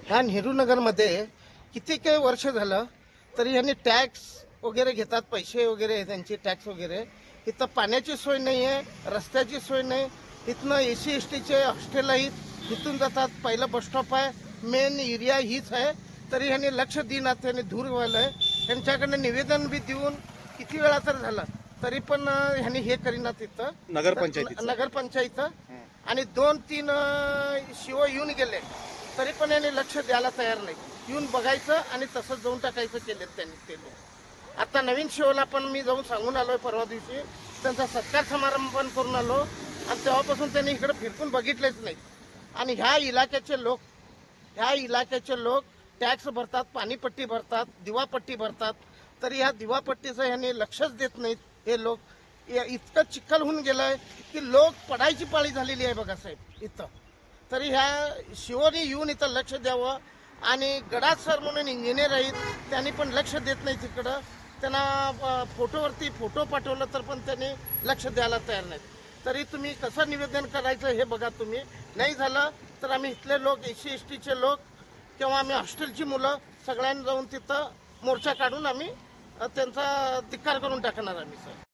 ह्या नेहरूनगरमध्ये किती काही वर्ष झालं तरी ह्यांनी टॅक्स वगैरे घेतात, पैसे वगैरे त्यांचे टॅक्स वगैरे. इथं पाण्याची सोय नाही आहे, रस्त्याची सोय नाही. इथनं एसी एस टीचे हॉस्टेल आहेत, इथून जातात. पहिलं बस स्टॉप आहे, मेन एरिया हीच आहे. तरी ह्यांनी लक्ष देणार, त्यांनी दूर व्हायलंय. त्यांच्याकडनं निवेदन बी देऊन किती वेळा तर झालं तरी पण ह्यांनी हे करीना. तिथं नगरपंचायत आणि 2-3 शिव येऊन गेले तरी पण यांनी लक्ष द्यायला तयार नाही. येऊन बघायचं आणि तसंच जाऊन टाकायचं केलेत त्यांनी ते लोक. आता नवीन शिवला पण मी जाऊन सांगून आलोय परवा दिवशी, त्यांचा सत्कार समारंभ पण करून आलो आणि तेव्हापासून त्यांनी इकडे फिरकून बघितलेच नाही. आणि ह्या इलाक्याचे लोक टॅक्स भरतात, पाणीपट्टी भरतात, दिवापट्टी भरतात. तरी ह्या दिवापट्टीचं ह्यांनी लक्षच देत नाहीत हे लोक. इतकं चिखल होऊन गेलंय की लोक पडायची पाळी झालेली आहे बघा साहेब इथं. तरी ह्या शिवोनी येऊन इथं लक्ष द्यावं. आणि गडाख सर म्हणून इंजिनियर आहेत, त्यांनी पण लक्ष देत नाही तिकडं. त्यांना फोटोवरती फोटो पाठवलं तर पण त्यांनी लक्ष द्यायला तयार नाहीत. तरी तुम्ही कसं निवेदन करायचं हे बघा तुम्ही. नाही झालं तर आम्ही इथले लोक, एसी एस टीचे लोक किंवा आम्ही हॉस्टेलची मुलं सगळ्यांनी जाऊन तिथं मोर्चा काढून आम्ही त्यांचा धिक्कार करून टाकणार आम्ही सर.